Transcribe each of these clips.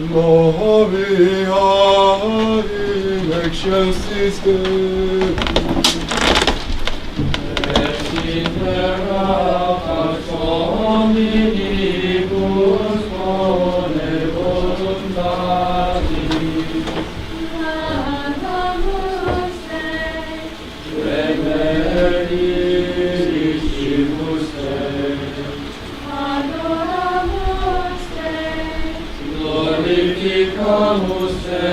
Gloria in excelsis Deo. Et in terra pax hominibus bone voluntatis. Adoramus Te. Remeritimus Te. Adoramus Te. Glorificamus Te.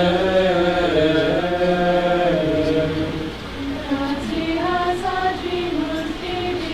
Gratias agimus Dei,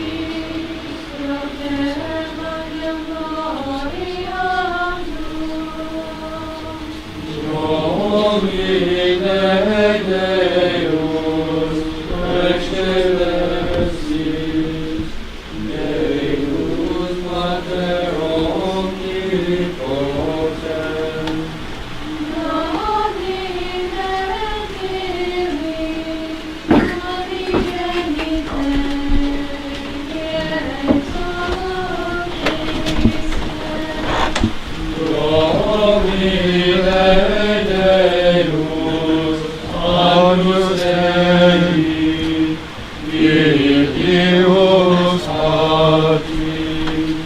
Beati.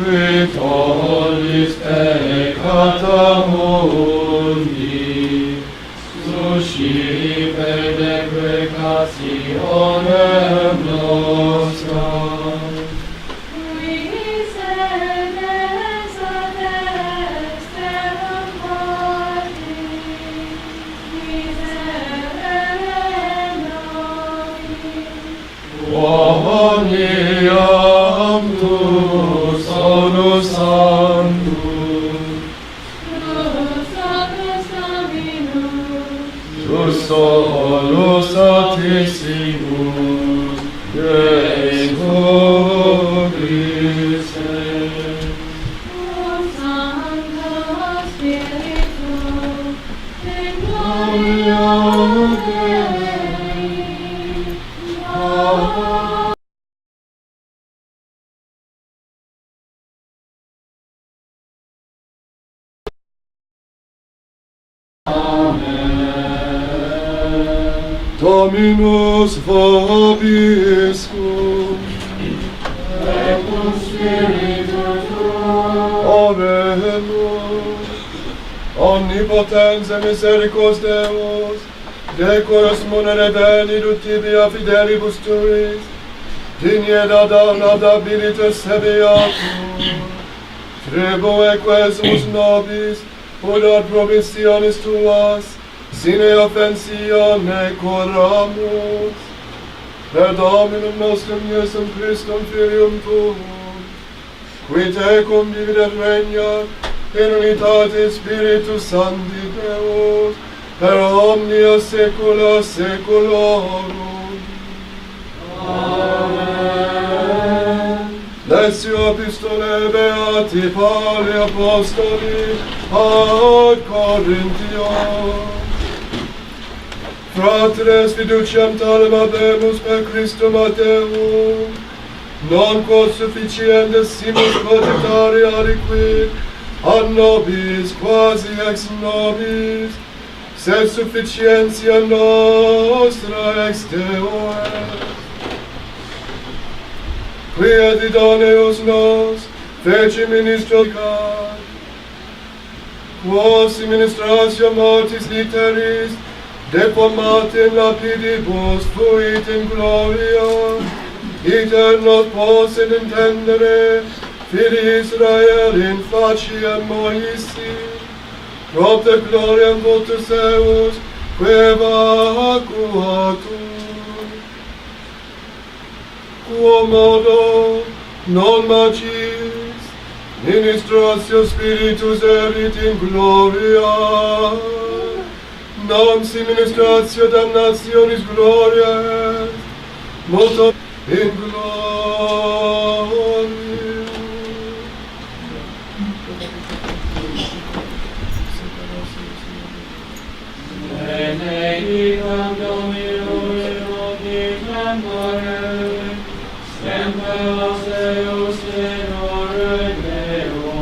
Vitolis peccata mundi, suscipe deprecationem nostram. Omnium tuus onus sanctus, tuus solus altissimus, Dei Christe. Dominus vobiscum, et cum spiritu tuo, oremus. Omnipotens et misericors Deus, decoros munere venidut tibia fidelibus tuis, digne adabilitas habeatur, tribueque quesumus nobis, ut ad promissionis tuas, sine offensione coramus, per Dominum nostrum Iesum Christum Filium Tuum, qui tecum vivit et regnat, in unitate Spiritus Sancti Deus, per omnia saecula saeculorum. Amen. Lectio Epistolae Beati Pauli Apostoli ad Corinthios. Fratres fiduciam talem habemus per Christum ad Deum, non quod sufficientis simus cogitari aliquid ad nobis quasi ex nobis, sed sufficientia nostra ex Deo est. Qui et idoneus nos feci ministricat, quos in ministratio mortis literis deformat in lapidibus fuit in gloria, iter nos possit intendere Fili Israel in faciem Moisi, propter gloriam votus eus, quevacuatur. Quo modo non magis, ministratio Spiritus erit in gloria, non si ministratio damnationis gloria est, multo in gloria. Benedicam Dominum in omniclam mare, semper Deus tenore Deo,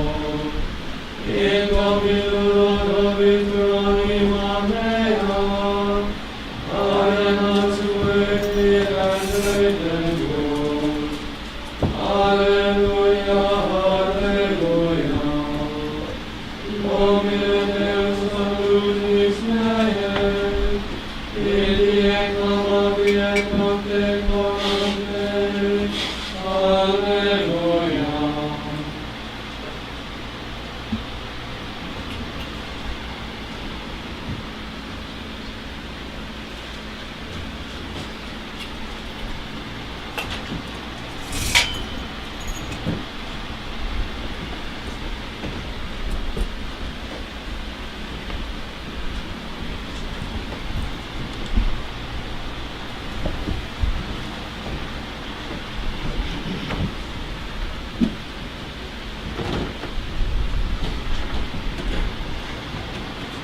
in Dominum obitur anima mea, arenat sue et redentor. Alleluia, alleluia. Domine Deus salutis meae, et clamavi et contemplante. Alleluia.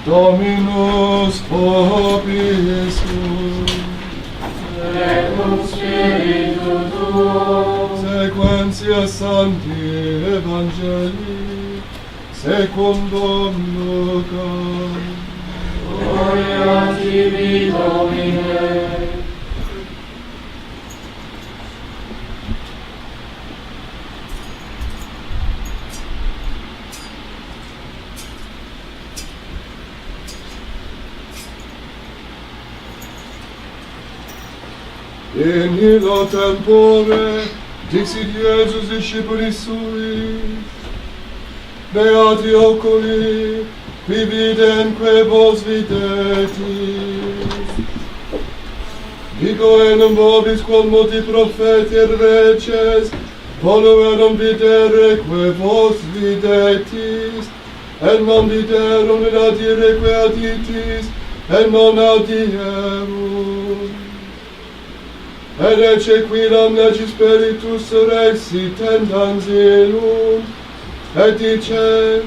Dominus vobiscum, Et cum spiritu tuo, sequentia Sancti Evangelii, secundum lucam. Gloria tibi, Domine. In illo tempore dixit Iesus discipulis suis, beati oculi, qui videnque vos videtis. Dico enum vobis quam multi propheti et reces, voluerum videre que vos videtis, et non viderum et audire que auditis, et non audierum. Et ecce quidam legi spiritus rexitent angelum, et dicent,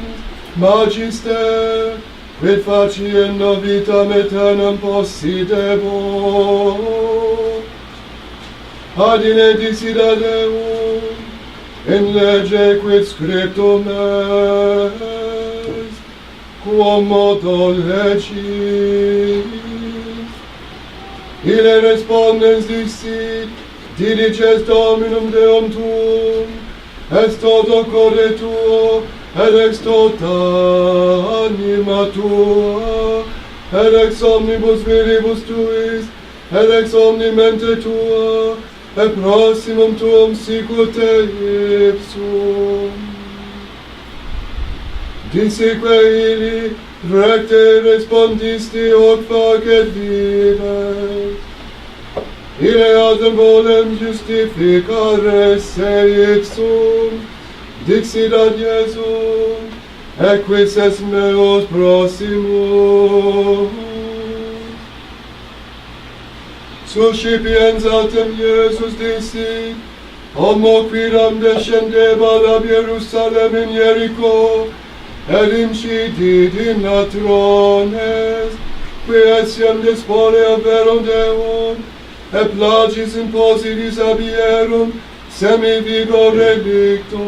Magister, quid faciendo vitam aeternam possidebo, ad inedicit ad eum, in lege quid scriptum est, quam modo legit. Ille respondens dixit, diliges Dominum Deum tuum, est toto corde tuo, et ex tota anima tua, et ex omnibus viribus tuis, et ex omni mente tua, et proximum tuum sicut ipsum. Disique illi, recte respondisti hoc facet vives. Ille autem volem justificare se ipsum, dixit ad Iesum, equis est meos proximus. Suscipiens autem Iesus dixit, homo quidam descendebant ab Jerusalem in Jericho, et incidit in latrones, qui etiam disponea verum Deum, et plagis in positis abierum, semi-vigo relicto.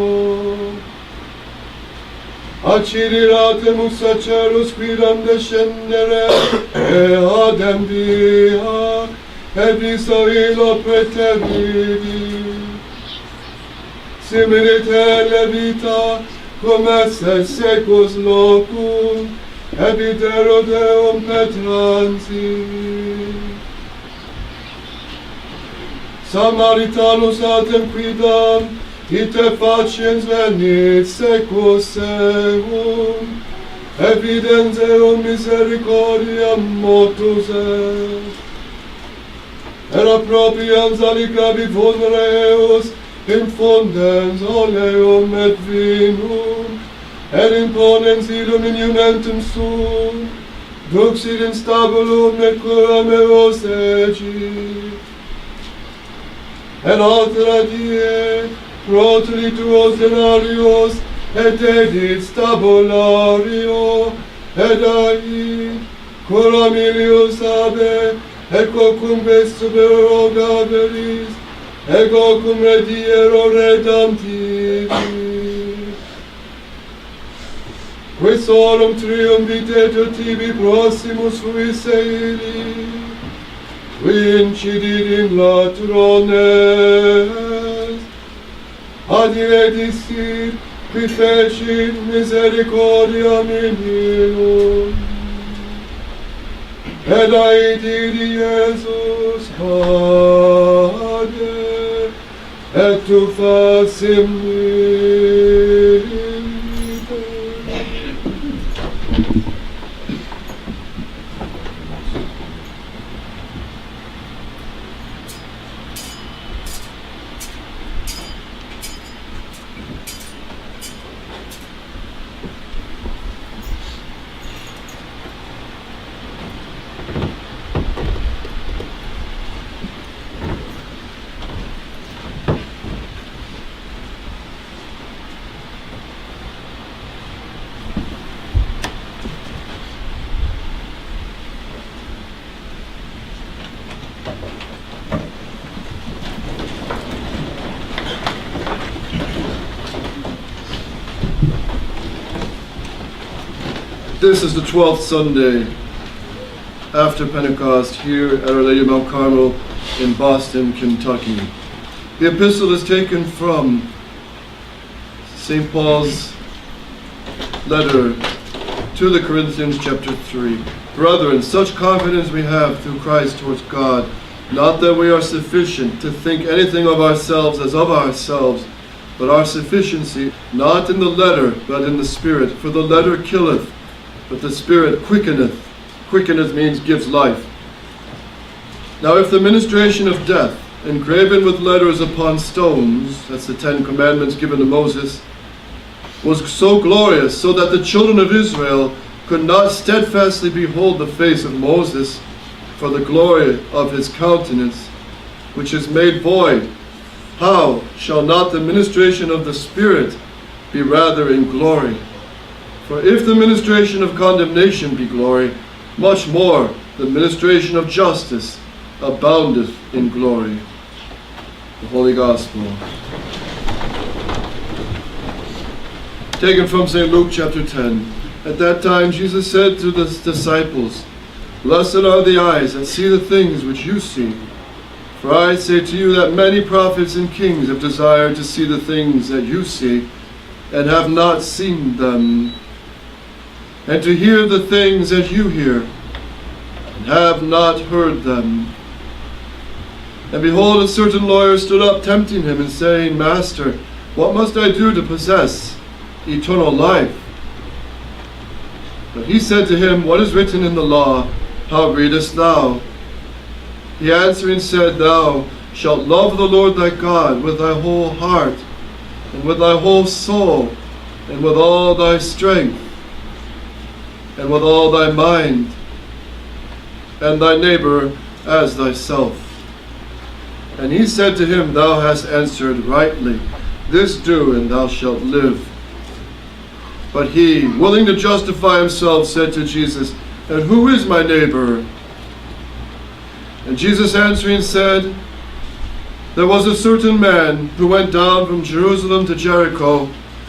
Accidiratemus sacerus quidam descendere, eadem via, et viso illo preterivi. Similiter vita, cum esse secus locum, et videro Deum petransi. Samaritanus autem quidam, ite faciens venit secus eum, evidens eum misericordiam motus est. Era proprians aligavi vulnere eus, infundens oleum et vinum, et imponens illum in iumentum suum, duxit in stabulum et curam eos egit. Et altera die, rotuli tuos denarios, et edit stabulario, et ai, curam ilius abe, et quocumque superogaveris, ego cum rediero redemptivi. Quis orum triumvitetur tibi proximus fuisse illi, qui incidit in latrones, ad ille dixit, qui fecit misericordiam in illum. Et aedidi Iesus ade, et tu facim liber. This is the 12th Sunday after Pentecost here at Our Lady of Mount Carmel in Boston, Kentucky. The epistle is taken from St. Paul's letter to the Corinthians, chapter 3. Brethren, such confidence we have through Christ towards God, not that we are sufficient to think anything of ourselves as of ourselves, but our sufficiency not in the letter, but in the Spirit. For the letter killeth, but the Spirit quickeneth. Quickeneth means gives life. Now if the ministration of death, engraven with letters upon stones, that's the 10 Commandments given to Moses, was so glorious, so that the children of Israel could not steadfastly behold the face of Moses for the glory of his countenance, which is made void, how shall not the ministration of the Spirit be rather in glory? For if the ministration of condemnation be glory, much more the ministration of justice aboundeth in glory. The Holy Gospel. Taken from St. Luke chapter 10. At that time Jesus said to the disciples, Blessed are the eyes that see the things which you see. For I say to you that many prophets and kings have desired to see the things that you see, and have not seen them, and to hear the things that you hear, and have not heard them. And behold, a certain lawyer stood up, tempting him, and saying, Master, what must I do to possess eternal life? But he said to him, What is written in the law? How readest thou? He answering said, Thou shalt love the Lord thy God with thy whole heart, and with thy whole soul, and with all thy strength, and with all thy mind, and thy neighbor as thyself. And he said to him, Thou hast answered rightly. This do, and thou shalt live. But he, willing to justify himself, said to Jesus, And who is my neighbor? And Jesus answering said, There was a certain man who went down from Jerusalem to Jericho,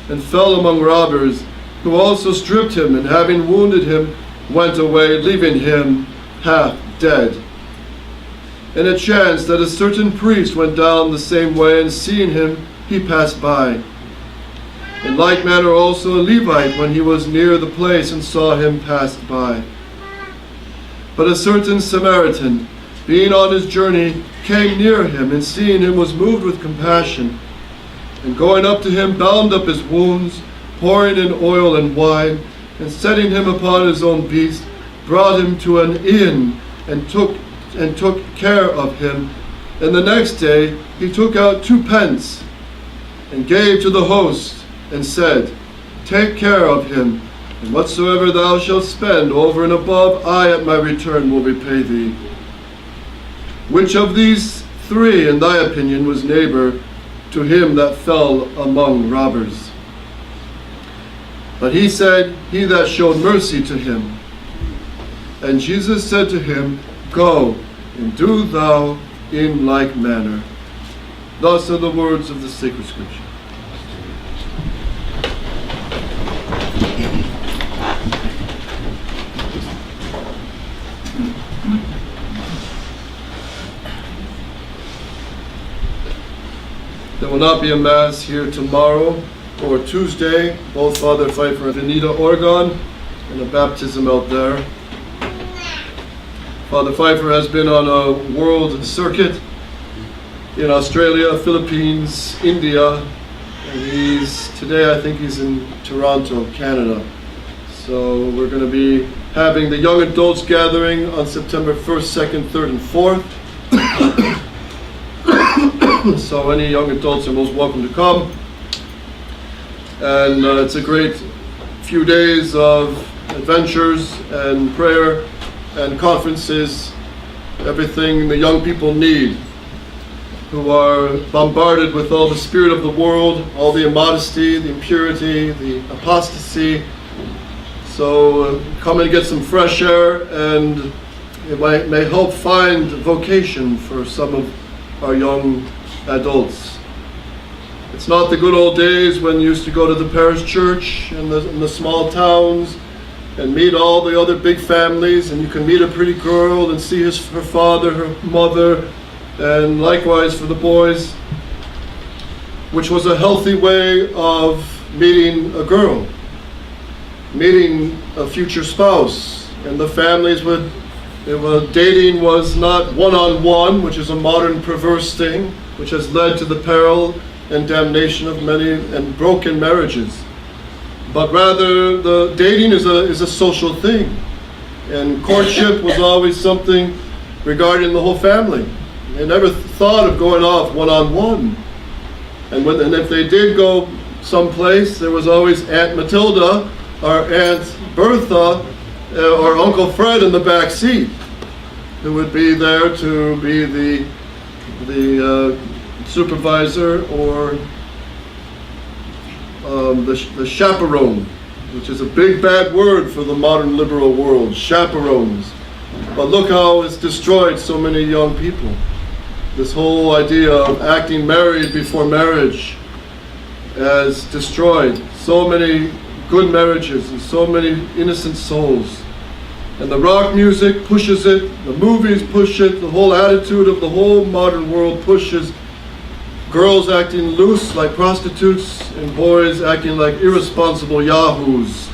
and fell among robbers, who also stripped him, and having wounded him, went away, leaving him half dead. And it chanced that a certain priest went down the same way, and seeing him, he passed by. In like manner also a Levite, when he was near the place and saw him, passed by. But a certain Samaritan, being on his journey, came near him, and seeing him was moved with compassion, and going up to him, bound up his wounds, pouring in oil and wine, and setting him upon his own beast, brought him to an inn, and took care of him. And the next day he took out 2 pence, and gave to the host, and said, Take care of him, and whatsoever thou shalt spend over and above, I at my return will repay thee. Which of these 3, in thy opinion, was neighbor to him that fell among robbers? But he said, He that showed mercy to him. And Jesus said to him, Go, and do thou in like manner. Thus are the words of the sacred Scripture. There will not be a Mass here tomorrow or Tuesday. Both Father Pfeiffer and Anita Oregon, and a baptism out there. Father Pfeiffer has been on a world circuit in Australia, Philippines, India, and today I think he's in Toronto, Canada. So we're going to be having the young adults gathering on September 1st, 2nd, 3rd, and 4th. So any young adults are most welcome to come. And it's a great few days of adventures and prayer and conferences, everything the young people need, who are bombarded with all the spirit of the world, all the immodesty, the impurity, the apostasy. So come and get some fresh air, and it may help find vocation for some of our young adults. It's not the good old days when you used to go to the parish church in the small towns and meet all the other big families, and you can meet a pretty girl and see her father, her mother, and likewise for the boys, which was a healthy way of meeting a girl, meeting a future spouse. And the families dating was not one-on-one, which is a modern perverse thing, which has led to the peril and damnation of many and broken marriages. But rather, the dating is a social thing. And courtship was always something regarding the whole family. They never thought of going off one-on-one. And if they did go someplace, there was always Aunt Matilda or Aunt Bertha or Uncle Fred in the back seat, who would be there to be the supervisor or the chaperone, which is a big bad word for the modern liberal world, chaperones. But look how it's destroyed so many young people. This whole idea of acting married before marriage has destroyed so many good marriages and so many innocent souls. And the rock music pushes it, the movies push it, the whole attitude of the whole modern world pushes girls acting loose like prostitutes and boys acting like irresponsible yahoos.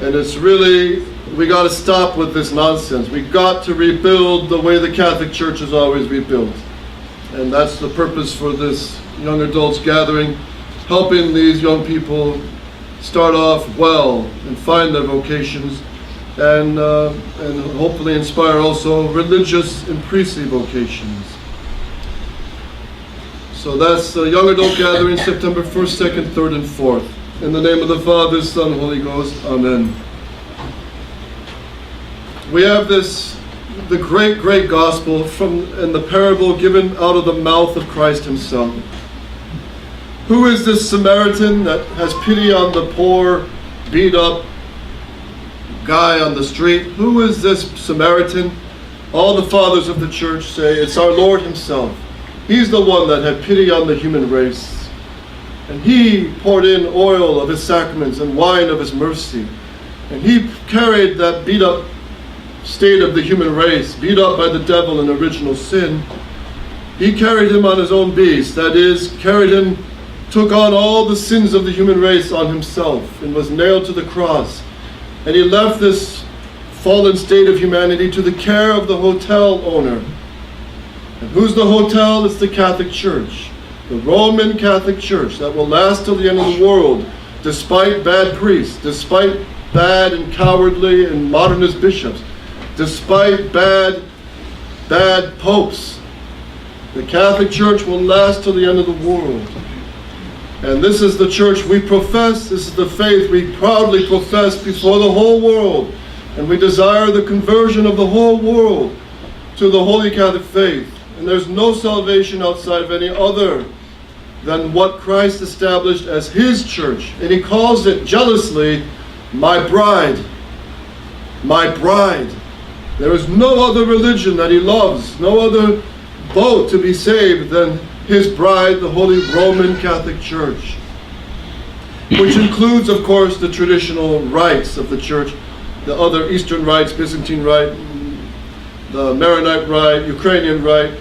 And it's really, we got to stop with this nonsense. We got to rebuild the way the Catholic Church has always rebuilt. And that's the purpose for this young adults gathering, helping these young people start off well and find their vocations, and hopefully inspire also religious and priestly vocations. So that's the young adult gathering, September 1st, 2nd, 3rd, and 4th. In the name of the Father, Son, Holy Ghost, Amen. We have the great gospel and the parable given out of the mouth of Christ himself. Who is this Samaritan that has pity on the poor, beat up guy on the street? Who is this Samaritan? All the fathers of the church say it's our Lord himself. He's the one that had pity on the human race. And he poured in oil of his sacraments and wine of his mercy. And he carried that beat up state of the human race, beat up by the devil in original sin. He carried him on his own beast, that is, took on all the sins of the human race on himself and was nailed to the cross. And he left this fallen state of humanity to the care of the hotel owner. And who's the hotel? It's the Catholic Church, the Roman Catholic Church that will last till the end of the world, despite bad priests, despite bad and cowardly and modernist bishops, despite bad popes. The Catholic Church will last till the end of the world. And this is the church we profess, this is the faith we proudly profess before the whole world. And we desire the conversion of the whole world to the Holy Catholic faith. And there's no salvation outside of any other than what Christ established as his church. And he calls it jealously, my bride. My bride. There is no other religion that he loves, no other boat to be saved than his bride, the Holy Roman Catholic Church, which includes, of course, the traditional rites of the Church, the other Eastern rites, Byzantine rite, the Maronite rite, Ukrainian rite.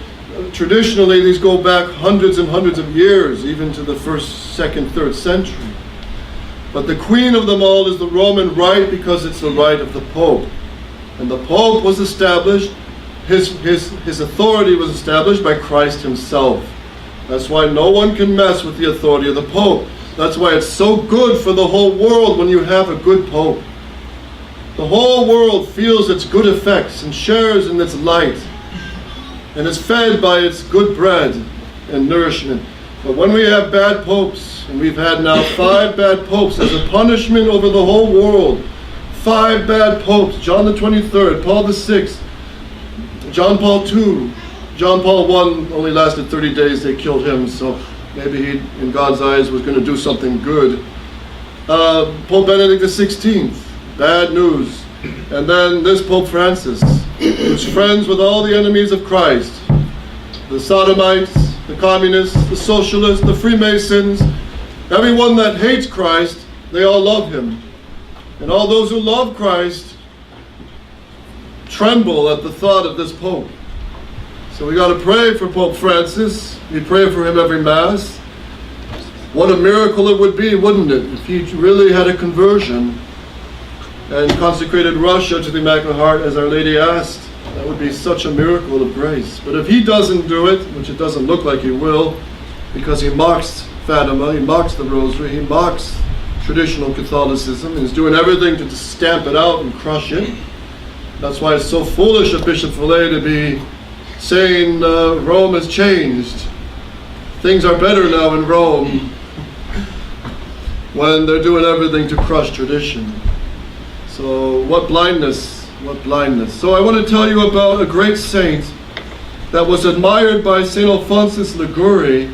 Traditionally, these go back hundreds and hundreds of years, even to the 1st, 2nd, 3rd century. But the queen of them all is the Roman rite because it's the rite of the Pope. And the Pope was established, his authority was established by Christ himself. That's why no one can mess with the authority of the Pope. That's why it's so good for the whole world when you have a good Pope. The whole world feels its good effects and shares in its light, and is fed by its good bread and nourishment. But when we have bad popes, and we've had now 5 bad popes as a punishment over the whole world, 5 bad popes, John the 23rd, Paul the 6th, John Paul II, John Paul I only lasted 30 days, they killed him, so maybe he, in God's eyes, was going to do something good. Pope Benedict XVI, bad news. And then this Pope Francis, who's friends with all the enemies of Christ, the sodomites, the communists, the socialists, the Freemasons, everyone that hates Christ, they all love him. And all those who love Christ tremble at the thought of this Pope. So we got to pray for Pope Francis. We pray for him every Mass. What a miracle it would be, wouldn't it, if he really had a conversion and consecrated Russia to the Immaculate Heart as Our Lady asked. That would be such a miracle of grace. But if he doesn't do it, which it doesn't look like he will, because he mocks Fatima, he mocks the Rosary, he mocks traditional Catholicism, and he's doing everything to stamp it out and crush it. That's why it's so foolish of Bishop Fillet to be saying Rome has changed. Things are better now in Rome, when they're doing everything to crush tradition. So what blindness, what blindness. So I want to tell you about a great saint that was admired by St. Alphonsus Liguori,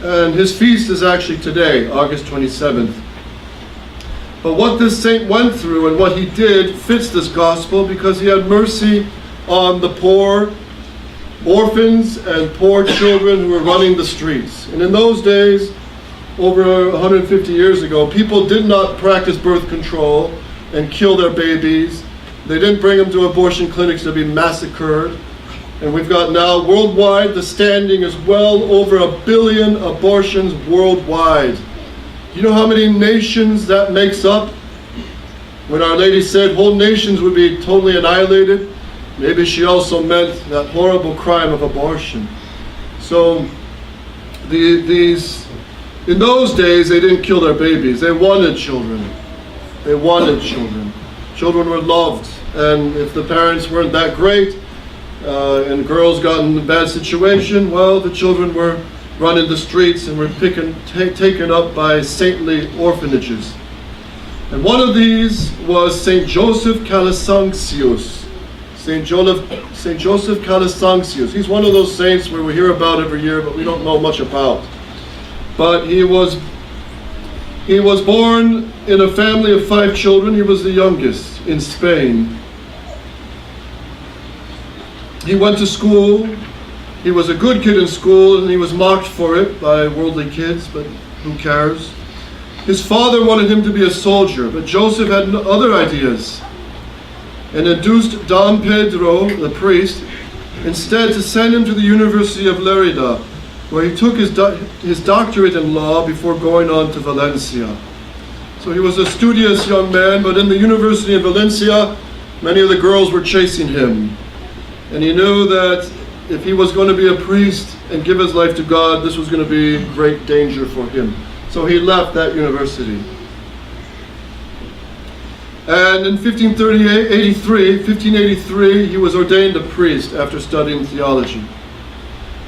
and his feast is actually today, August 27th. But what this saint went through and what he did fits this gospel because he had mercy on the poor, orphans and poor children who were running the streets. And in those days, over 150 years ago, people did not practice birth control and kill their babies. They didn't bring them to abortion clinics to be massacred. And we've got now worldwide, the standing is well over 1 billion abortions worldwide. Do you know how many nations that makes up? When Our Lady said whole nations would be totally annihilated, maybe she also meant that horrible crime of abortion. So in those days, they didn't kill their babies. They wanted children. They wanted children. Children were loved. And if the parents weren't that great, and girls got in a bad situation, well, the children were running the streets and were taken up by saintly orphanages. And one of these was St. Joseph Calasancius. St. Joseph Calasancius. He's one of those saints where we hear about every year, but we don't know much about. But he was born in a family of 5 children. He was the youngest in Spain. He went to school. He was a good kid in school, and he was mocked for it by worldly kids, but who cares? His father wanted him to be a soldier, but Joseph had other ideas and induced Dom Pedro, the priest, instead to send him to the University of Lerida, where he took his doctorate in law before going on to Valencia. So he was a studious young man, but in the University of Valencia, many of the girls were chasing him. And he knew that if he was going to be a priest and give his life to God, this was going to be great danger for him. So he left that university. And in 1583, he was ordained a priest after studying theology.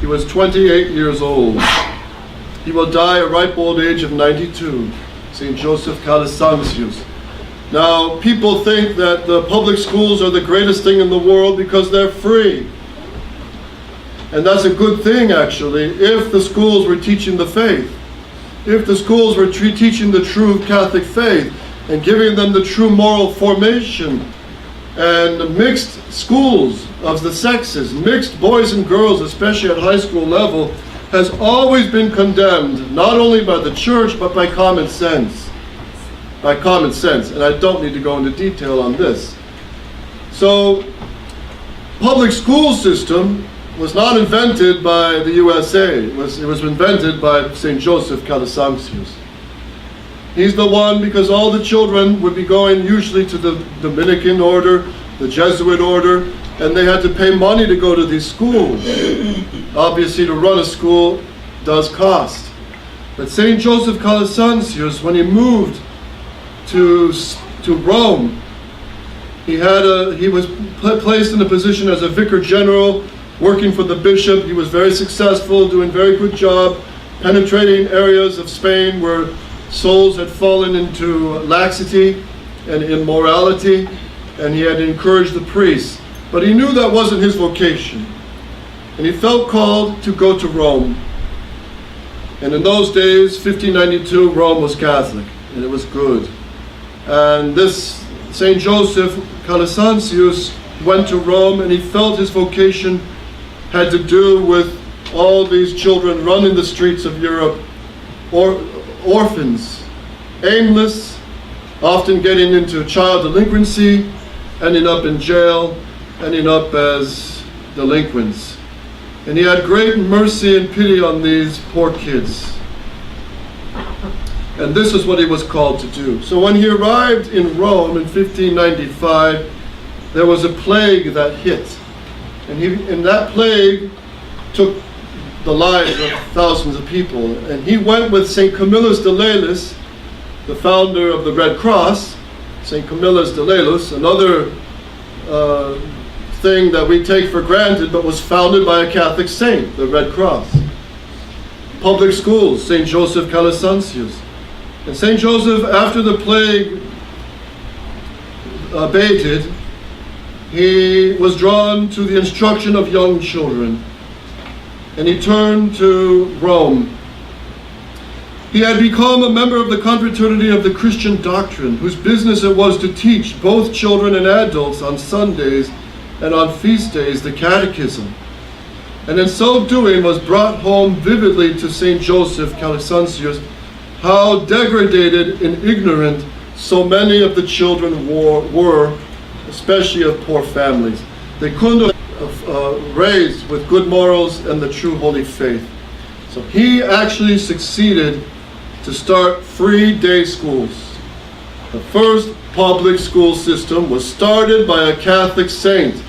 He was 28 years old. He will die at a ripe old age of 92, St. Joseph Calasancius. Now, people think that the public schools are the greatest thing in the world because they're free. And that's a good thing, actually, if the schools were teaching the faith. If the schools were teaching the true Catholic faith and giving them the true moral formation, and mixed schools of the sexes, mixed boys and girls, especially at high school level, has always been condemned, not only by the church, but by common sense. By common sense, and I don't need to go into detail on this. So, public school system was not invented by the USA. It was invented by St. Joseph Calasancius. He's the one, because all the children would be going usually to the Dominican order, the Jesuit order, and they had to pay money to go to these schools. Obviously, to run a school does cost. But St. Joseph Calasancius, when he moved to Rome, he was placed in a position as a vicar general, working for the bishop. He was very successful, doing a very good job, penetrating areas of Spain where souls had fallen into laxity and immorality, and he had encouraged the priests. But he knew that wasn't his vocation, and he felt called to go to Rome. And in those days, 1592, Rome was Catholic, and it was good. And this St. Joseph Calasancius went to Rome, and he felt his vocation had to do with all these children running the streets of Europe, or orphans, aimless, often getting into child delinquency, ending up in jail, ending up as delinquents. And he had great mercy and pity on these poor kids. And this is what he was called to do. So when he arrived in Rome in 1595, there was a plague that hit. And that plague took the lives of thousands of people. And he went with St. Camillus de Laelis, the founder of the Red Cross. St. Camillus de Laelis, another thing that we take for granted, but was founded by a Catholic saint, the Red Cross. Public schools, St. Joseph Calasantius. And St. Joseph, after the plague abated, he was drawn to the instruction of young children, and he turned to Rome. He had become a member of the Confraternity of the Christian Doctrine, whose business it was to teach both children and adults on Sundays and on feast days the catechism. And in so doing was brought home vividly to St. Joseph Calasantius how degraded and ignorant so many of the children were, especially of poor families. They couldn't have raised with good morals and the true holy faith. So he actually succeeded to start free day schools. The first public school system was started by a Catholic saint.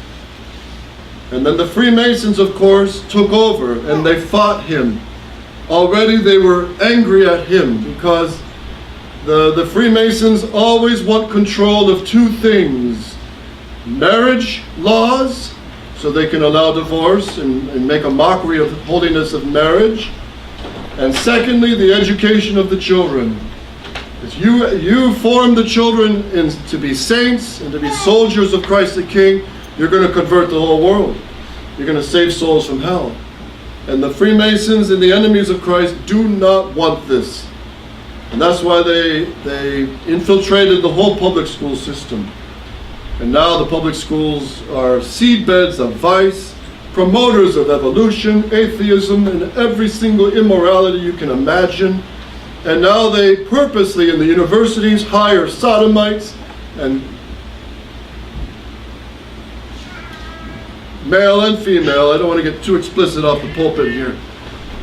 And then the Freemasons, of course, took over and they fought him. Already they were angry at him because the Freemasons always want control of two things: marriage laws, so they can allow divorce and make a mockery of the holiness of marriage, and secondly, the education of the children. If you form the children to be saints and to be soldiers of Christ the King, you're going to convert the whole world. You're going to save souls from hell. And the Freemasons and the enemies of Christ do not want this. And that's why they infiltrated the whole public school system. And now the public schools are seedbeds of vice, promoters of evolution, atheism, and every single immorality you can imagine. And now they purposely in the universities hire sodomites and male and female. I don't want to get too explicit off the pulpit here.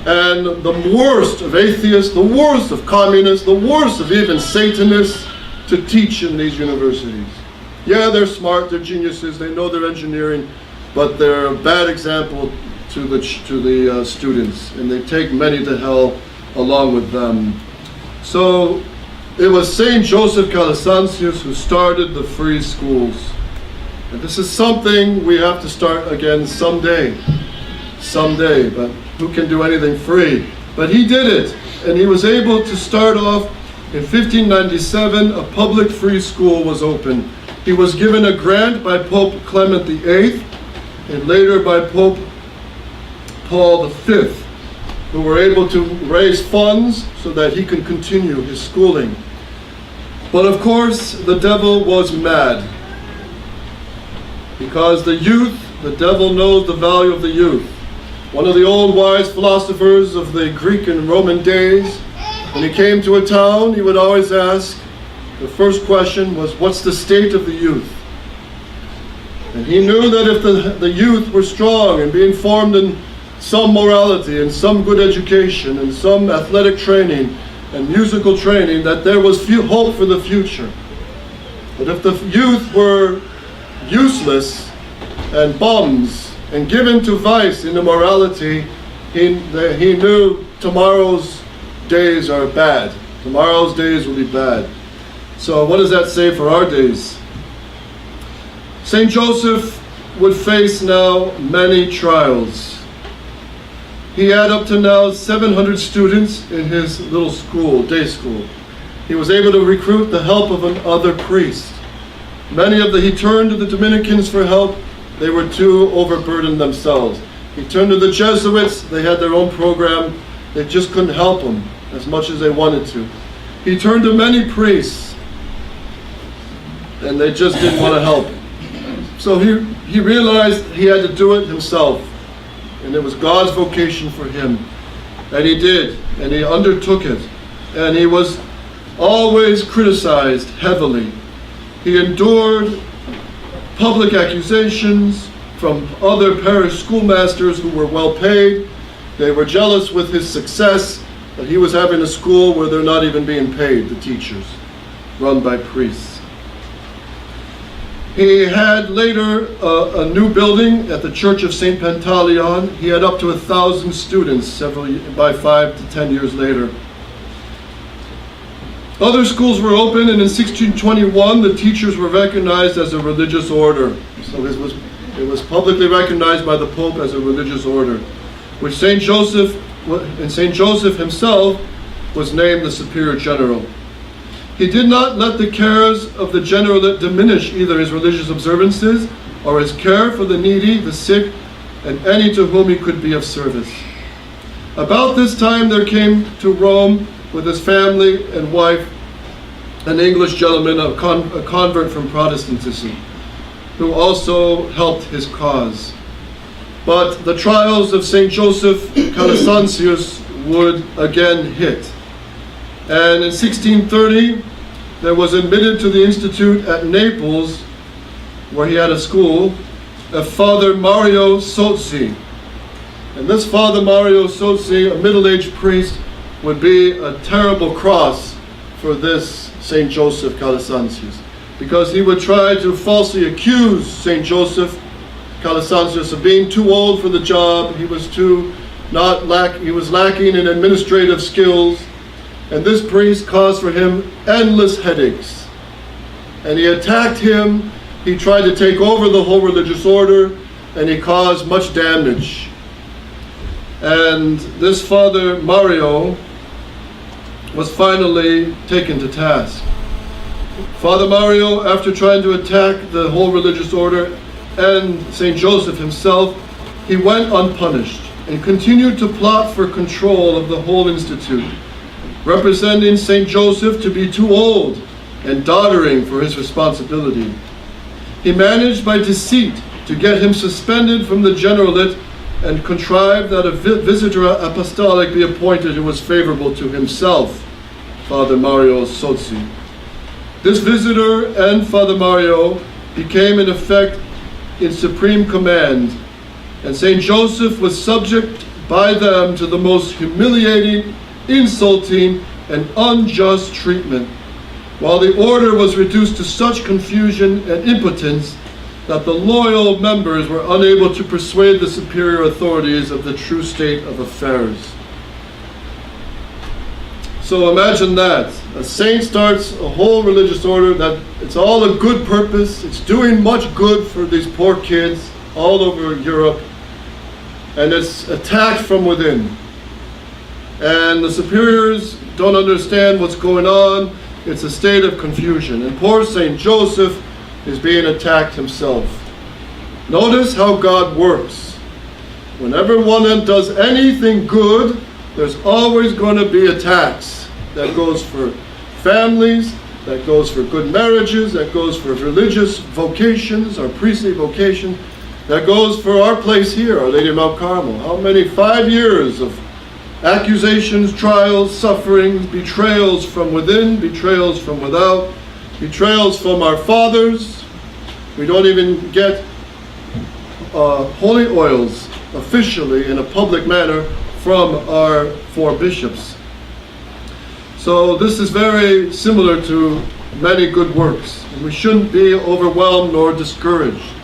And the worst of atheists, the worst of communists, the worst of even Satanists to teach in these universities. Yeah, they're smart, they're geniuses, they know their engineering, but they're a bad example to the students, and they take many to hell along with them. So it was St. Joseph Calasantius who started the free schools. And this is something we have to start again someday, but who can do anything free? But he did it, and he was able to start off in 1597. A public free school was opened. He was given a grant by Pope Clement VIII and later by Pope Paul V, who were able to raise funds so that he could continue his schooling. But of course, the devil was mad. Because the youth, the devil knows the value of the youth. One of the old wise philosophers of the Greek and Roman days, when he came to a town, he would always ask, the first question was, what's the state of the youth? And he knew that if the youth were strong and being formed in some morality and some good education and some athletic training and musical training, that there was hope for the future. But if the youth were useless and bums and given to vice and immorality, he knew tomorrow's days are bad. Tomorrow's days will be bad. So what does that say for our days? St. Joseph would face now many trials. He had up to now 700 students in his little school, day school. He was able to recruit the help of another priest. He turned to the Dominicans for help. They were too overburdened themselves. He turned to the Jesuits. They had their own program. They just couldn't help him as much as they wanted to. He turned to many priests, and they just didn't want to help. So he realized he had to do it himself, and it was God's vocation for him. And he did, and he undertook it. And he was always criticized heavily. He endured public accusations from other parish schoolmasters who were well paid. They were jealous with his success, that he was having a school where they're not even being paid, the teachers, run by priests. He had later a new building at the Church of St. Pantaleon. He had up to 1,000 students by 5 to 10 years later. Other schools were open, and in 1621 the teachers were recognized as a religious order. So it was publicly recognized by the Pope as a religious order, which St. Joseph himself was named the Superior General. He did not let the cares of the generalate diminish either his religious observances or his care for the needy, the sick, and any to whom he could be of service. About this time there came to Rome with his family and wife an English gentleman, a convert from Protestantism, who also helped his cause. But the trials of St. Joseph Calasanzius would again hit. And in 1630, there was admitted to the institute at Naples, where he had a school, a Father Mario Sozzi. And this Father Mario Sozzi, a middle-aged priest, would be a terrible cross for this St. Joseph Calasanzius, because he would try to falsely accuse St. Joseph Calasanzius of being too old for the job. He was lacking in administrative skills. And this priest caused for him endless headaches. And he attacked him, he tried to take over the whole religious order, and he caused much damage. And this Father Mario was finally taken to task. Father Mario, after trying to attack the whole religious order and St. Joseph himself, he went unpunished and continued to plot for control of the whole institute, representing St. Joseph to be too old and doddering for his responsibility. He managed by deceit to get him suspended from the generalate and contrived that a visitor apostolic be appointed who was favorable to himself, Father Mario Sozzi. This visitor and Father Mario became in effect in supreme command, and St. Joseph was subject by them to the most humiliating, insulting, and unjust treatment, while the order was reduced to such confusion and impotence that the loyal members were unable to persuade the superior authorities of the true state of affairs. So imagine that. A saint starts a whole religious order that it's all a good purpose, it's doing much good for these poor kids all over Europe, and it's attacked from within. And the superiors don't understand what's going on. It's a state of confusion. And poor St. Joseph is being attacked himself. Notice how God works. Whenever one does anything good, there's always going to be attacks. That goes for families, that goes for good marriages, that goes for religious vocations, our priestly vocation, that goes for our place here, Our Lady of Mount Carmel. How many 5 years of accusations, trials, sufferings, betrayals from within, betrayals from without, betrayals from our fathers. We don't even get holy oils officially in a public manner from our 4 bishops. So this is very similar to many good works, and we shouldn't be overwhelmed nor discouraged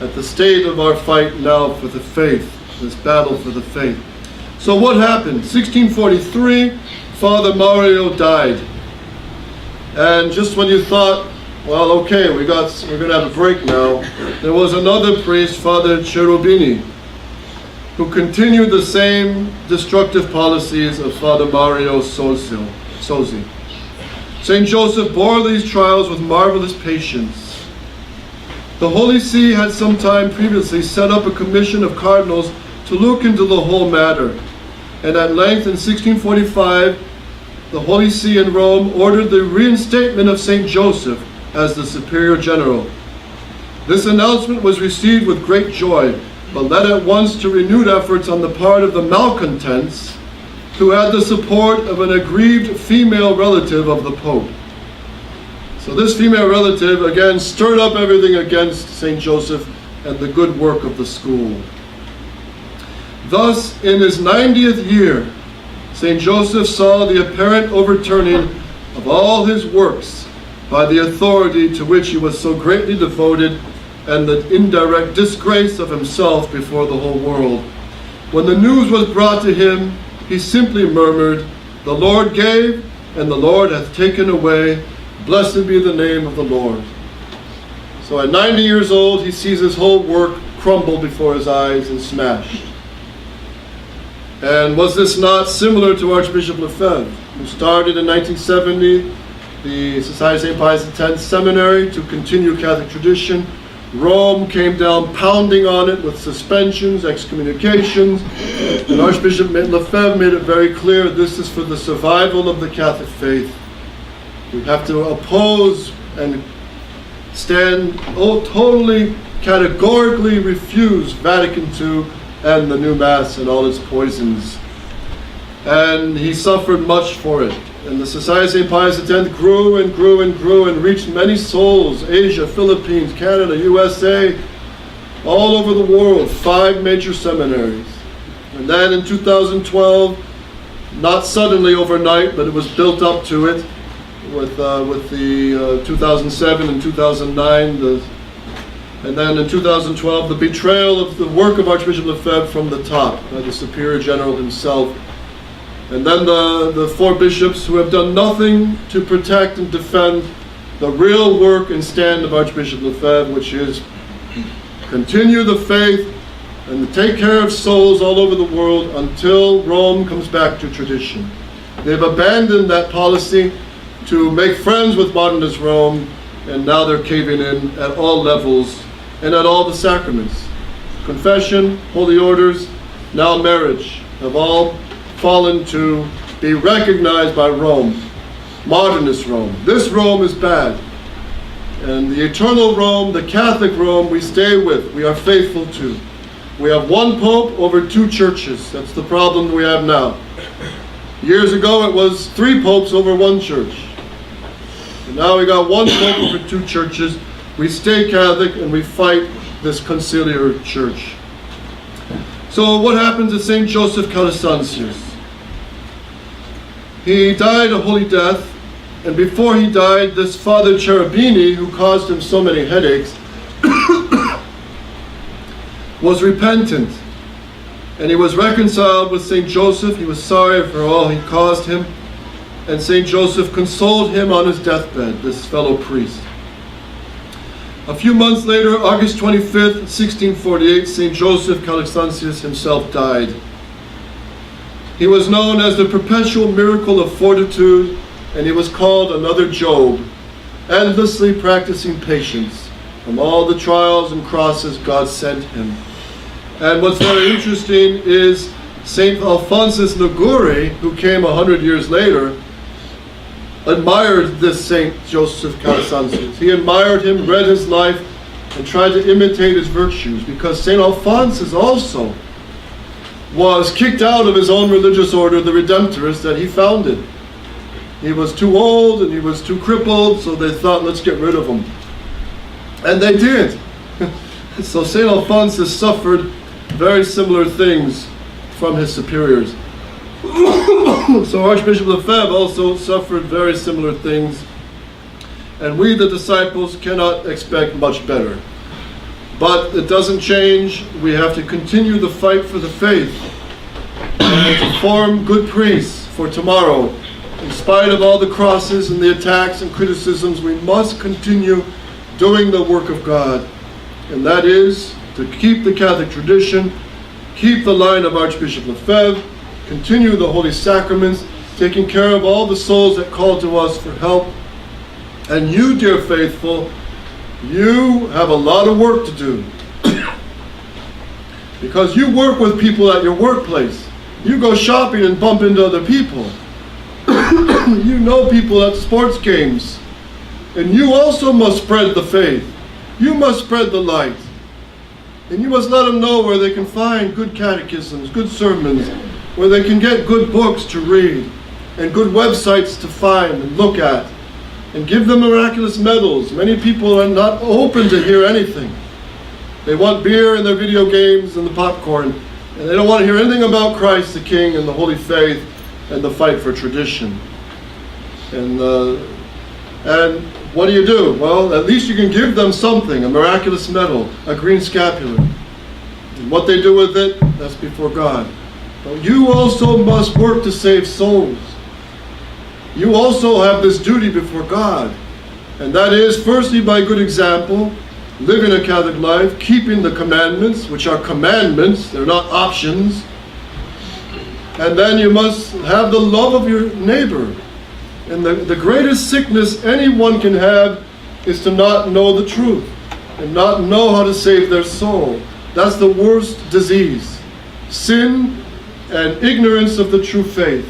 at the state of our fight now for the faith, this battle for the faith. So what happened? 1643, Father Mario died. And just when you thought, well, okay, we're going to have a break now, there was another priest, Father Cherubini, who continued the same destructive policies of Father Mario Sozzi. St. Joseph bore these trials with marvelous patience. The Holy See had some time previously set up a commission of cardinals to look into the whole matter. And at length in 1645, the Holy See in Rome ordered the reinstatement of St. Joseph as the Superior General. This announcement was received with great joy, but led at once to renewed efforts on the part of the malcontents who had the support of an aggrieved female relative of the Pope. So this female relative again stirred up everything against St. Joseph and the good work of the school. Thus, in his 90th year, St. Joseph saw the apparent overturning of all his works by the authority to which he was so greatly devoted, and the indirect disgrace of himself before the whole world. When the news was brought to him, he simply murmured, "The Lord gave, and the Lord hath taken away. Blessed be the name of the Lord." So at 90 years old, he sees his whole work crumble before his eyes and smashed. And was this not similar to Archbishop Lefebvre, who started in 1970 the Society of St. Pius X seminary to continue Catholic tradition? Rome came down pounding on it with suspensions, excommunications, and Archbishop Lefebvre made it very clear this is for the survival of the Catholic faith. We have to oppose and stand totally, categorically refuse Vatican II and the new Mass and all its poisons. And he suffered much for it. And the Society of St. Pius X grew and grew and grew and reached many souls: Asia, Philippines, Canada, USA, all over the world, 5 major seminaries. And then in 2012, not suddenly overnight, but it was built up to it with the 2007 and 2009, and then in 2012, the betrayal of the work of Archbishop Lefebvre from the top by the Superior General himself. And then the 4 bishops who have done nothing to protect and defend the real work and stand of Archbishop Lefebvre, which is continue the faith and take care of souls all over the world until Rome comes back to tradition. They've abandoned that policy to make friends with modernist Rome, and now they're caving in at all levels and at all the sacraments. Confession, holy orders, now marriage have all fallen to be recognized by Rome, modernist Rome. This Rome is bad. And the eternal Rome, the Catholic Rome, we stay with, we are faithful to. We have 1 pope over 2 churches. That's the problem we have now. Years ago it was 3 popes over 1 church. And now we got 1 pope over 2 churches. We stay Catholic and we fight this conciliar church. So what happened to St. Joseph Calasantius? He died a holy death, and before he died, this Father Cherubini, who caused him so many headaches, was repentant. And he was reconciled with St. Joseph. He was sorry for all he caused him. And St. Joseph consoled him on his deathbed, this fellow priest. A few months later, August 25th, 1648, St. Joseph Calasantius himself died. He was known as the perpetual miracle of fortitude, and he was called another Job, endlessly practicing patience from all the trials and crosses God sent him. And what's very interesting is St. Alphonsus Liguori, who came 100 years later, admired this St. Joseph Calasantius. He admired him, read his life, and tried to imitate his virtues, because St. Alphonsus also was kicked out of his own religious order, the Redemptorists, that he founded. He was too old and he was too crippled, so they thought, let's get rid of him. And they did. So St. Alphonsus suffered very similar things from his superiors. So Archbishop Lefebvre also suffered very similar things, and we, the disciples, cannot expect much better. But it doesn't change. We have to continue the fight for the faith and to form good priests for tomorrow. In spite of all the crosses and the attacks and criticisms, we must continue doing the work of God. And that is to keep the Catholic tradition, keep the line of Archbishop Lefebvre, continue the Holy Sacraments, taking care of all the souls that call to us for help. And you, dear faithful, you have a lot of work to do. Because you work with people at your workplace. You go shopping and bump into other people. You know people at sports games. And you also must spread the faith. You must spread the light. And you must let them know where they can find good catechisms, good sermons, where they can get good books to read and good websites to find and look at, and give them miraculous medals. Many people are not open to hear anything. They want beer and their video games and the popcorn, and they don't want to hear anything about Christ the King and the Holy Faith and the fight for tradition. And what do? Well, at least you can give them something, a miraculous medal, a green scapular. And what they do with it, that's before God. But you also must work to save souls. You also have this duty before God. And that is, firstly, by good example, living a Catholic life, keeping the commandments, which are commandments, they're not options. And then you must have the love of your neighbor. And the greatest sickness anyone can have is to not know the truth and not know how to save their soul. That's the worst disease. Sin and ignorance of the true faith.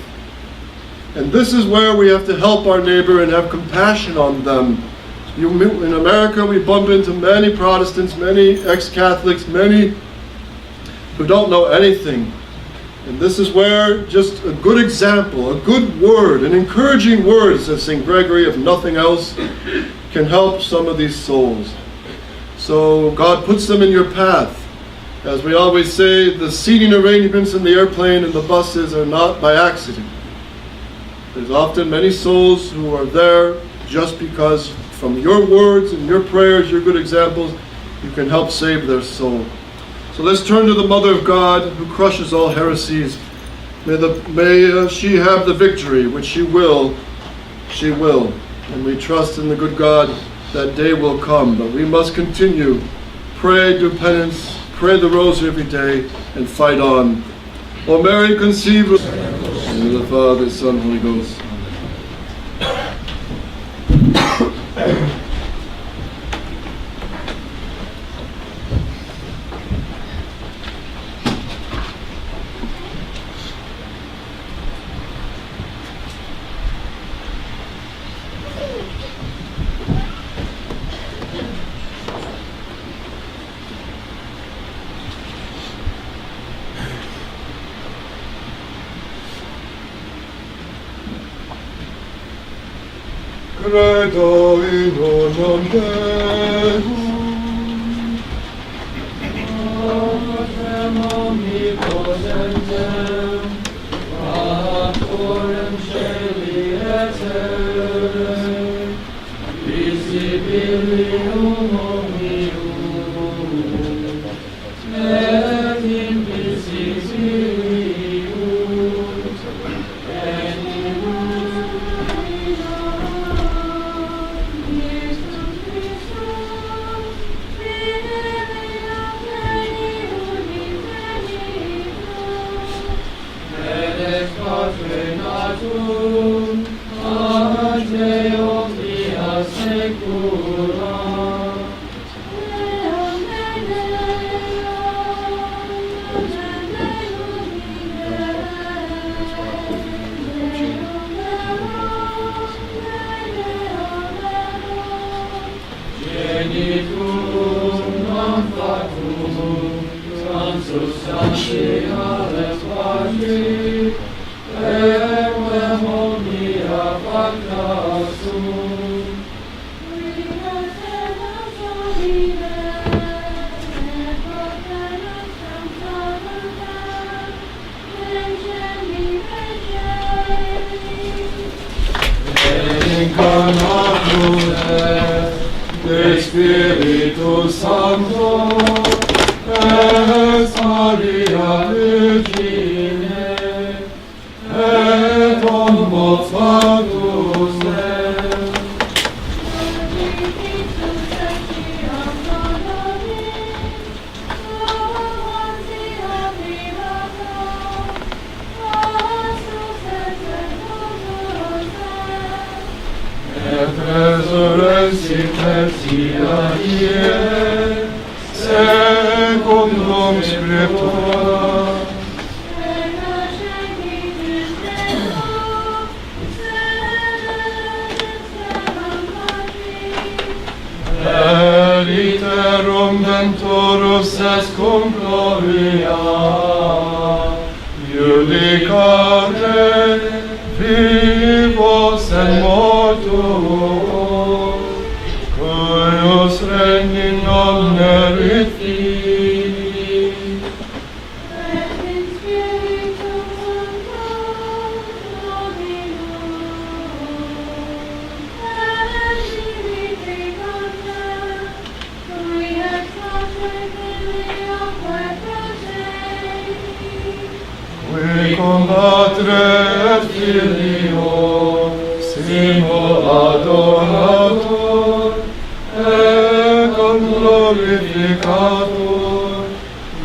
And this is where we have to help our neighbor and have compassion on them. In America, we bump into many Protestants, many ex-Catholics, many who don't know anything. And this is where just a good example, a good word, an encouraging word, says St. Gregory, if nothing else, can help some of these souls. So God puts them in your path. As we always say, the seating arrangements in the airplane and the buses are not by accident. There's often many souls who are there just because from your words and your prayers, your good examples, you can help save their soul. So let's turn to the Mother of God who crushes all heresies. May she have the victory, which she will. And we trust in the good God that day will come. But we must continue. Pray, do penance, pray the rosary every day, and fight on. O Mary, conceived in the name of the Father, Son, Holy Ghost. Credo in unum Deum, Patrem omnipotentem, Creatorem caeli et terrae, visibilium omnium, et invisibilium, De Spiritus Sancto, et Maria Virgine, et Homo Fadus resurrexit tertiae, secundum Scriptura. Iterum venturus est cum gloria, judicare vivos et mortuos, cuius regni non meriti. Et in Spiritu Sancto Dominum, et vivificante, cui ex pace filioque procedi, Qui cum Patre et Filio simo adorator et cum glorificator,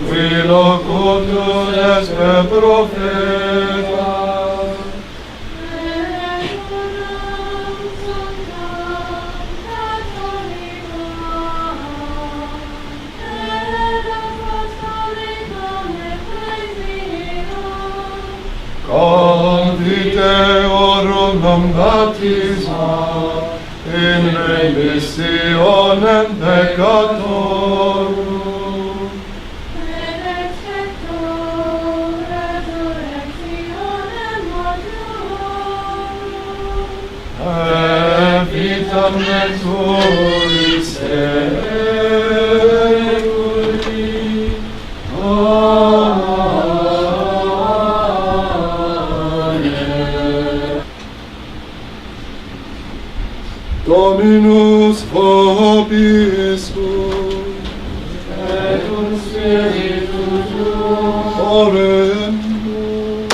qui locutor est per profeta, et unam sanctam catholicam, et apostolicam ecclesiam, confiteorum non baptisma in remissionem peccatorum, et expecto resurrectionem mortuorum, et vitam naturis seculi. Amen. Dominus vobiscum, et cum spiritu tuo, oremus.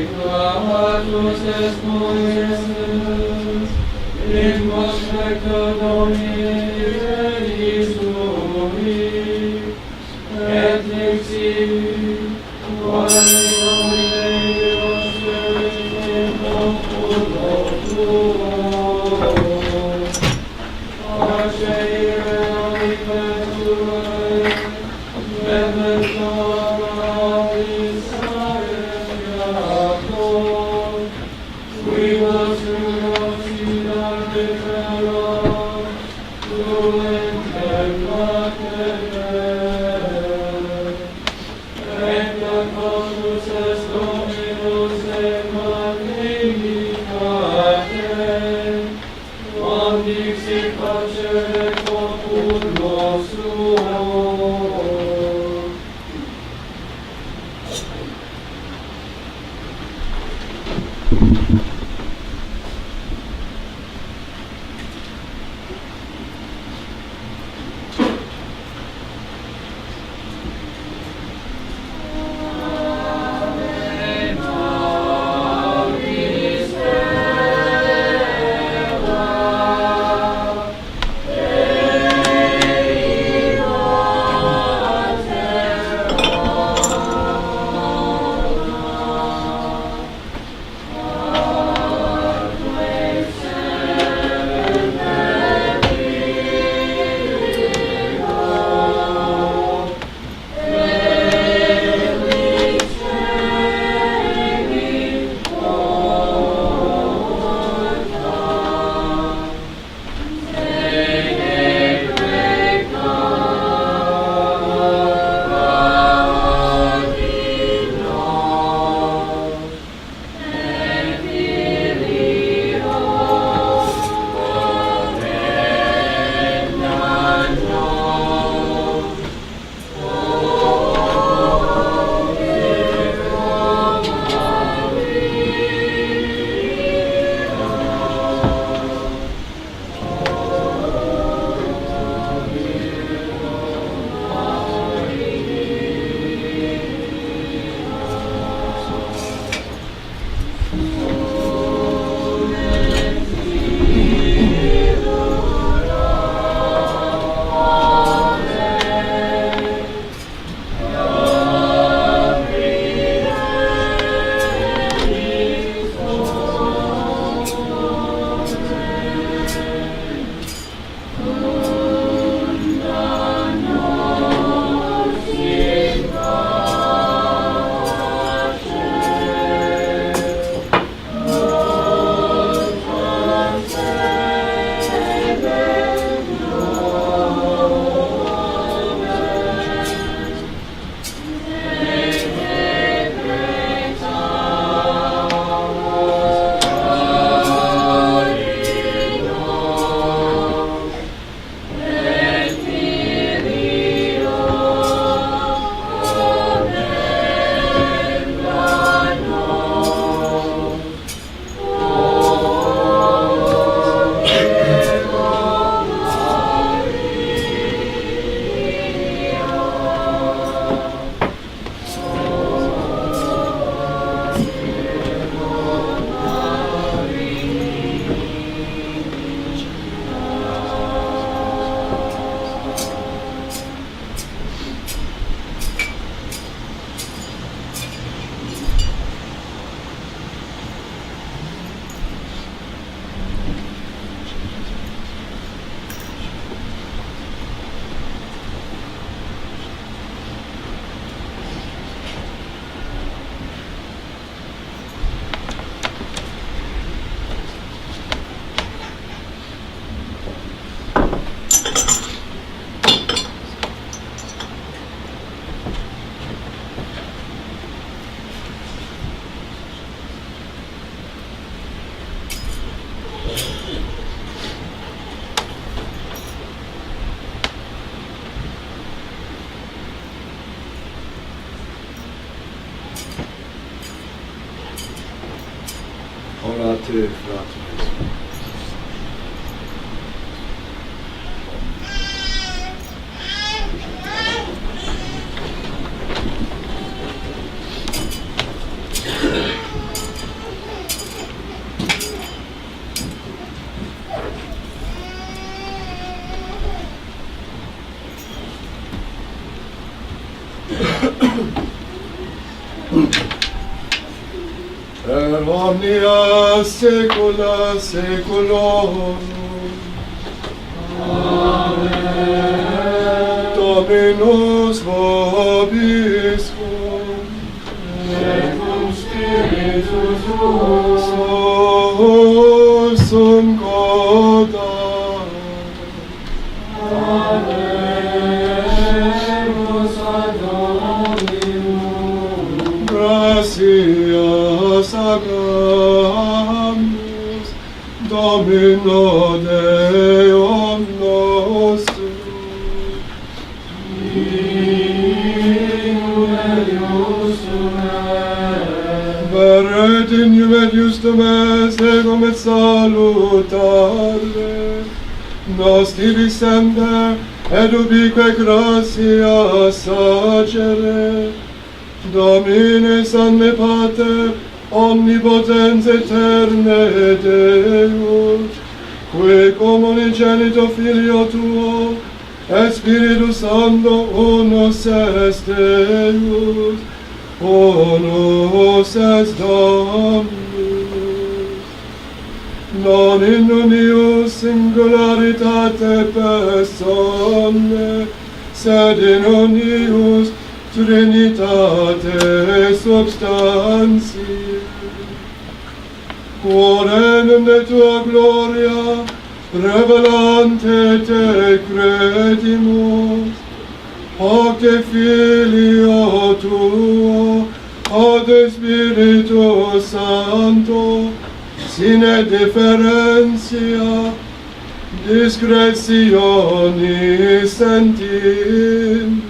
reclamatus est Moises, in prospecto Domini Dei sui, et exivi, quale Domine Deus in populo tuo, pace ire alimenture, memento nobis saepiator, qui vossos sidar defero, fluente placere, et contus Frate, frate. Per omnia saecula saeculorum. Amen. Dominus vobiscum. Et cum spiritu tuo. Sum coda. Abemus ad Dominum. Gratias agamus Domino Deum nostrum. Veret in et justum est egum et salutare. Nos tibi semper et ubique gratia sagere. Domine Sanne Pater, omnipotens eterne Deus, qui cum unigenito Filio Tuo, et Spiritus Sancto unus est Deus, unus est Dominus, non in unius singularitate personae, sed in unius Trinitate substantia, quorum de tua gloria, revelante te credimus, hoc de Filio tuo, ad Spiritus Sancto, sine differentia, discretionis sentimus.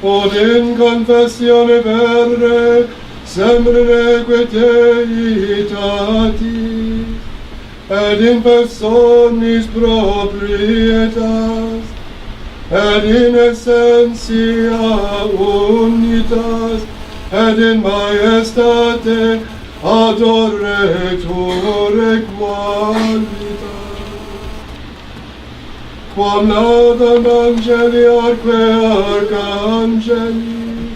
Od in confessione vere, semper equitatis, et in personis proprietas, et in essentia unitas, et in majestate adoretur qualitas. Quam laudam angeli arque arcangeli,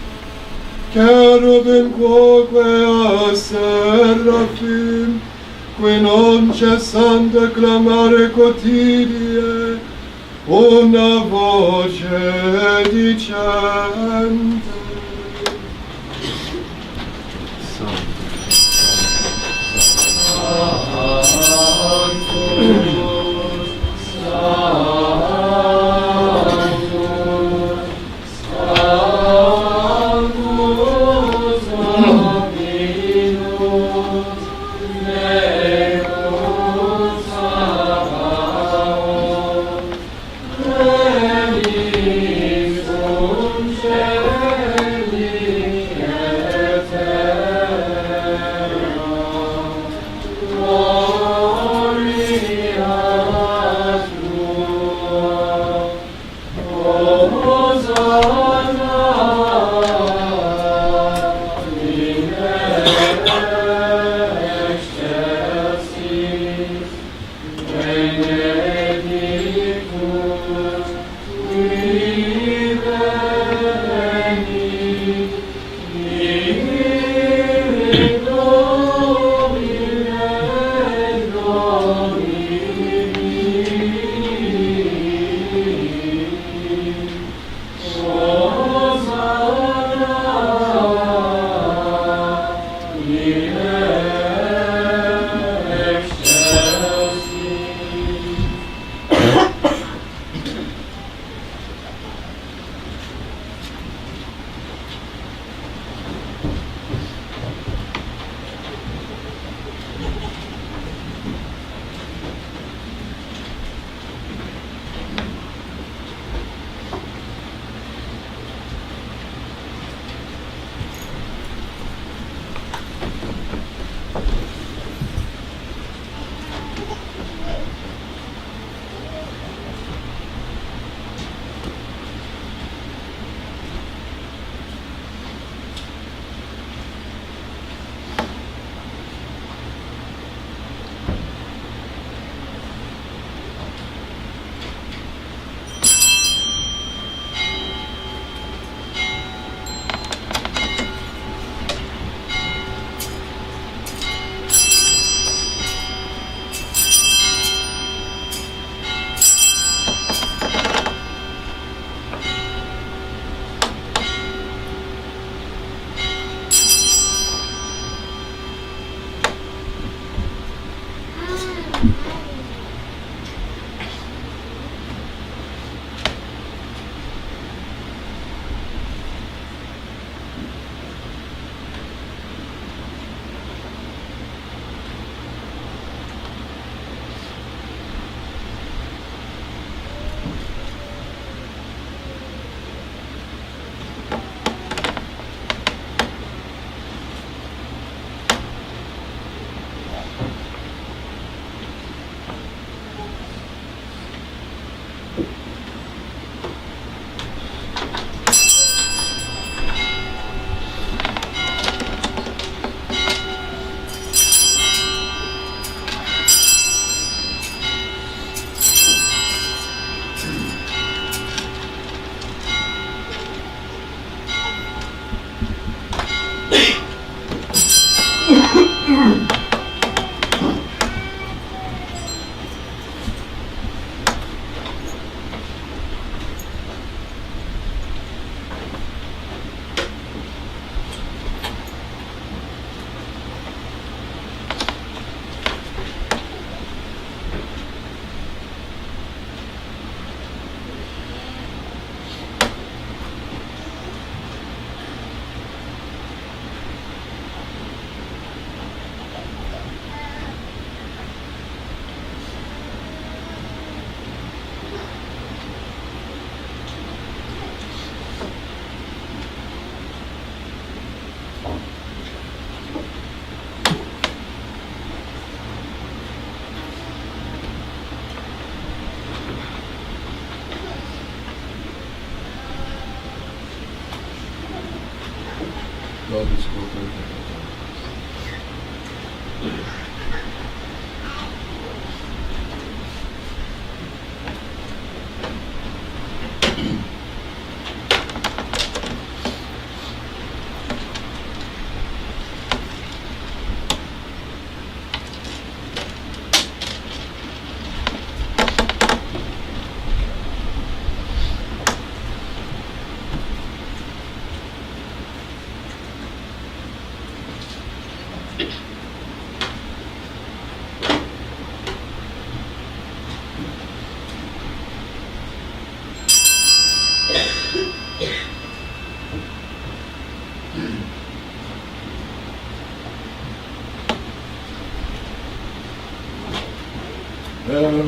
cherubim quoque a seraphim, qui non cessante clamare quotidie, una voce dicente.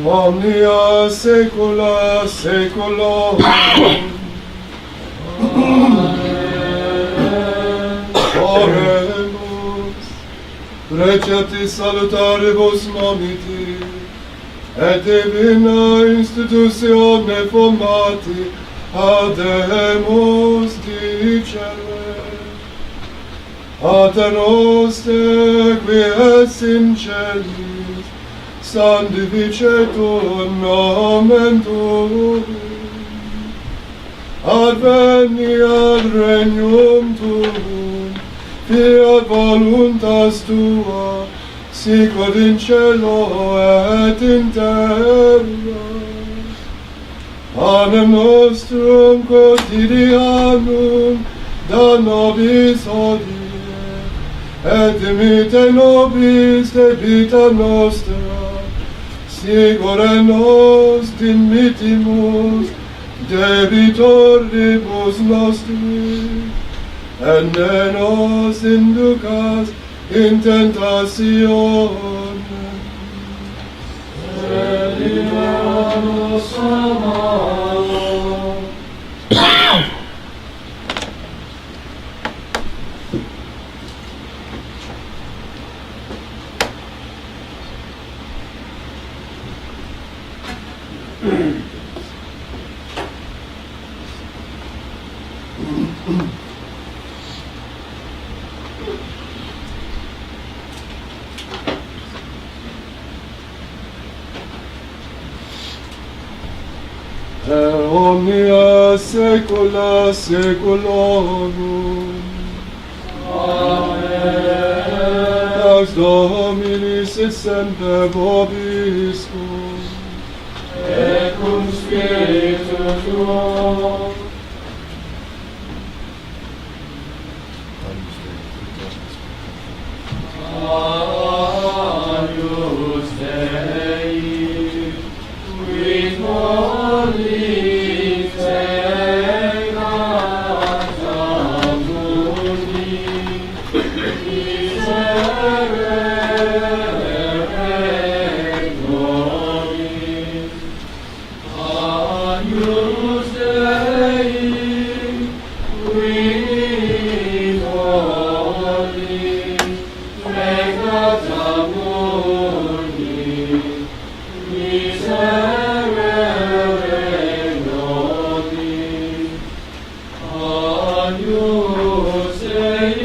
Omnia saecula saeculorum. Oremus, preciati salutaribus momiti, et divina institutione formati, ademus dicere. Pater noster, qui es in celis, sanctificetur nomen tuum, adveniat regnum tuum, fiat voluntas tua, sicut in cielo et in terra. Panem nostrum quotidianum da nobis hodie, et dimitte nobis debita nostra, sicut et nos dimittimus debitoribus nostris, et ne nos inducas in tentationem, sed libera nos a malo. Omnia saecula saeculorum. Amen. Pax Domini sit semper vobiscum. Et cum spiritu tuo. Agnus Dei, quid mollis pecata mundi, miserere nobis. Agnus Dei, quid mollis pecata mundi, miserere nobis. Agnus Dei,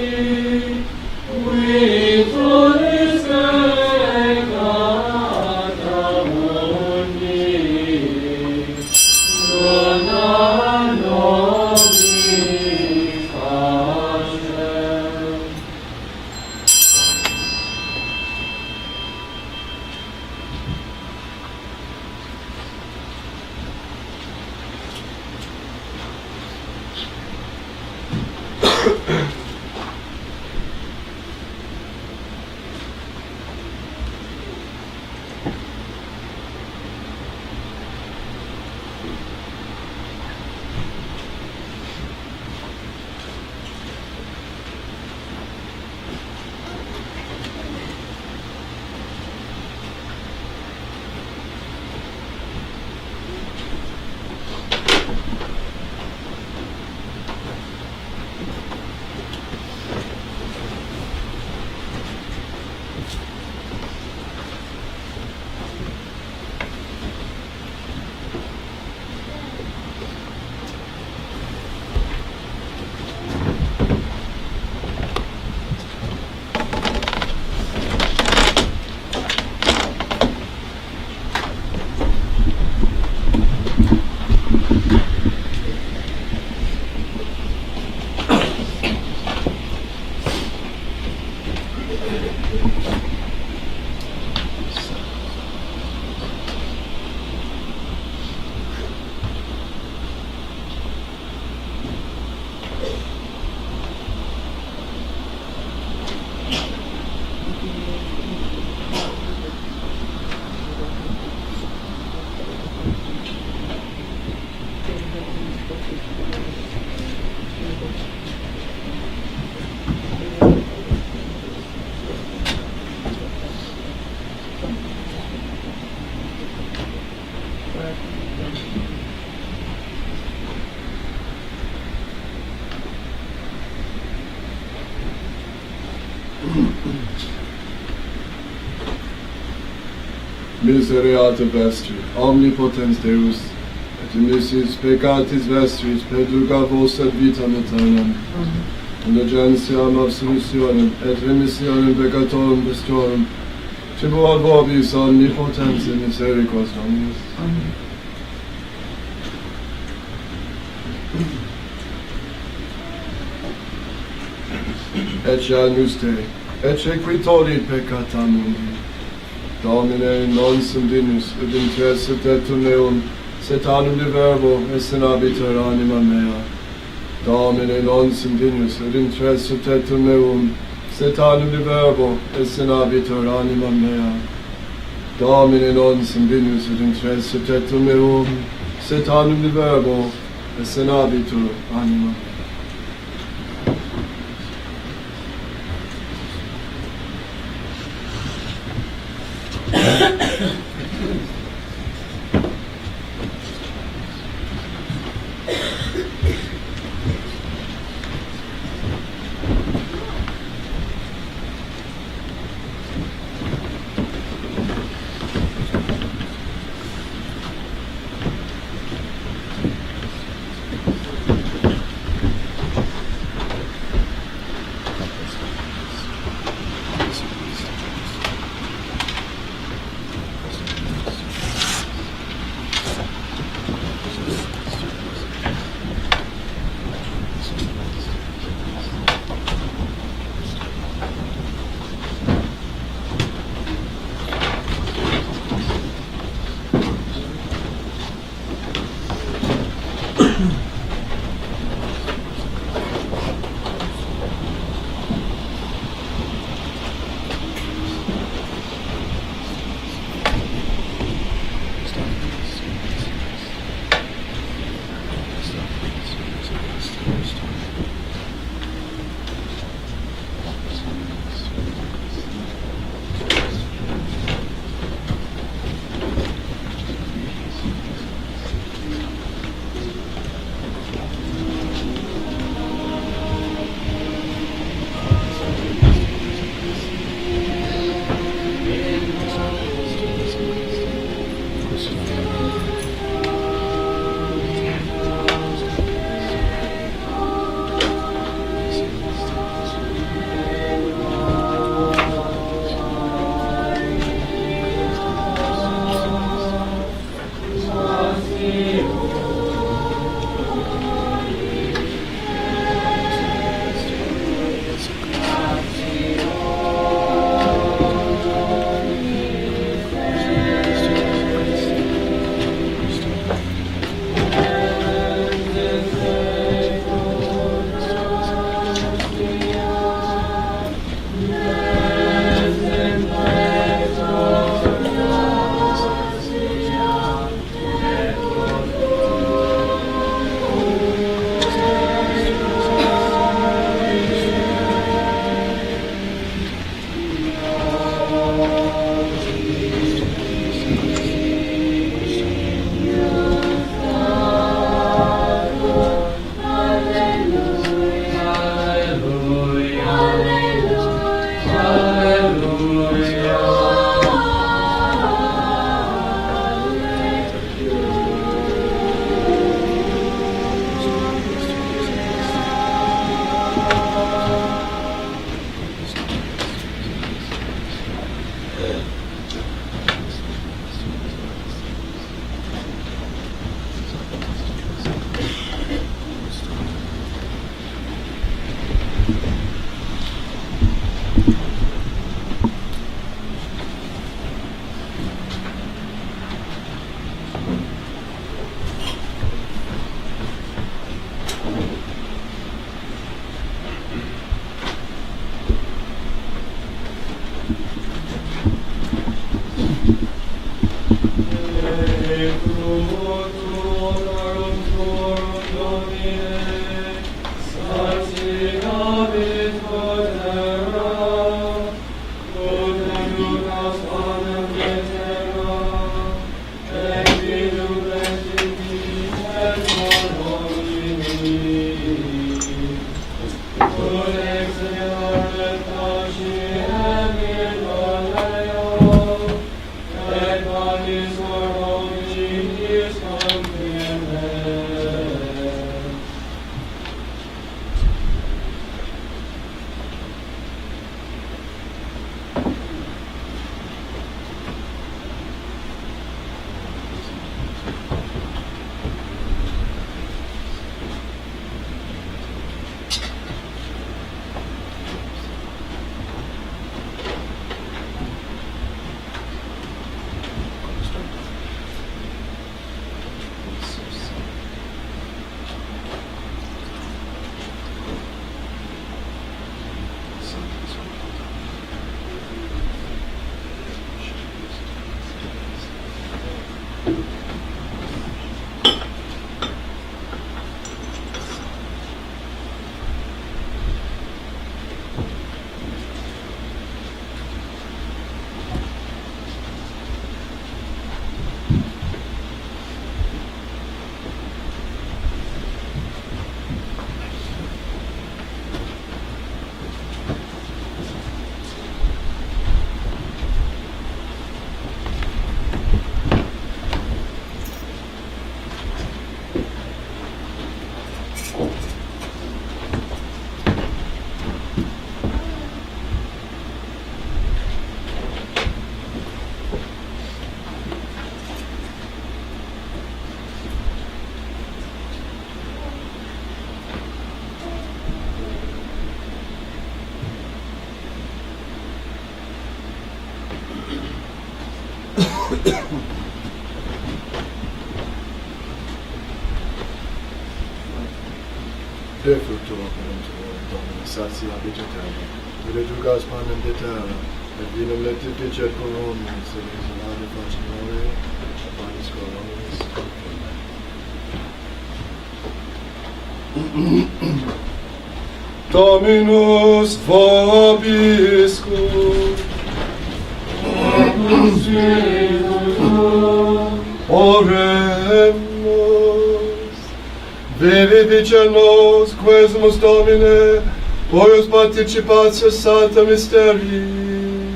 Misereate vestri, omnipotens Deus, et emissis peccatis vestris, perduca vos ad vitam aeternam, indulgentiam absolutionem, et remissionem peccatorum vestrorum, tribuat vobis omnipotens et misericors Dominus. Ecce annus Dei, ecce qui tollit peccata mundi. Domine, non sum dignus, ut intresset et meum, sed anum de verbo, esse nabiter anima mea. Domine, non sum dignus, ut intresset et meum, sed anum de verbo, esse nabiter anima mea. Domine, non sum dignus, ut intresset et meum, sed anum de verbo, esse nabitur anima mea. Defrutto Domini satia vegetale, redugas panem de terra, et vinum lectite cer coronis, et exulare facinore, panis coronis. Dominus vobiscum, oremus, vivi vicer nos, quesumus Domine, huius participatio Sancta Mysterii,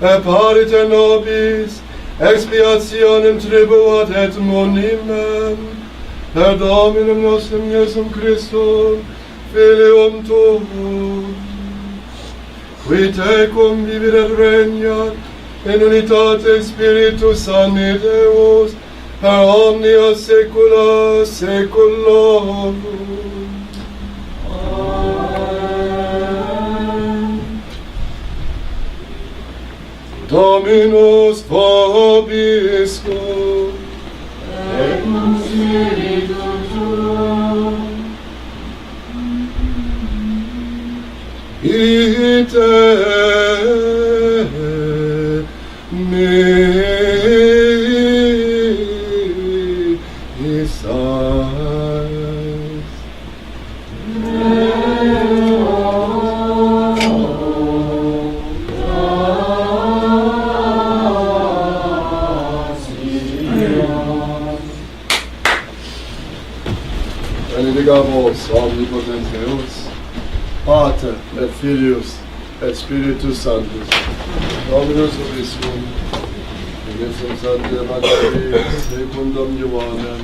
et pariter nobis, expiationem tribuat et monimem, per Dominum nostrum Iesum Christum, Filium Tuum, qui tecum vivit et regnat, in unitate Spiritus Sancti Deus, per omnia saecula saeculorum. Amen. Dominus vobiscum, et cum spiritu tuo, ite misas. Benedicabos omnipotens Deus, Pater et Filius et Spiritus Sanctus, Dominus vobiscum, in ipsum Sancti Evangelii secundum Ioannem,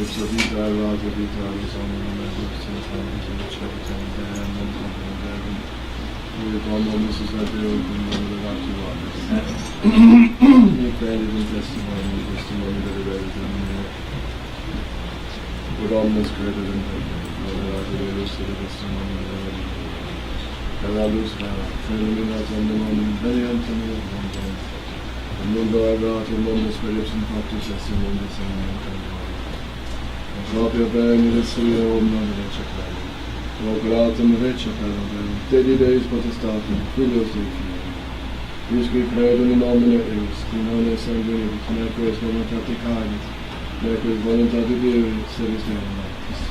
ipsa vita errata vitalis omnium metus et omnis cetem deum et omnium deum, et omnis is ad Deum cum relatio ne credit in testimony that it is in me, ut omnes credit in Deum, relatio Deus et testimony that Errandus vera, fenomenas omnem omnem veniantem et omnem, et mundo erratum omnes per ipsum factus est in mundis animantem. Proprio bene del Signore omnem recepere, o gratum recepere, Dei Deis potestatem, Filios Dei Filii, quisque credo in nomine Eus, qui non est sanguinis, neque est voluntate canis, neque est voluntate Dei, seris Deum noctis.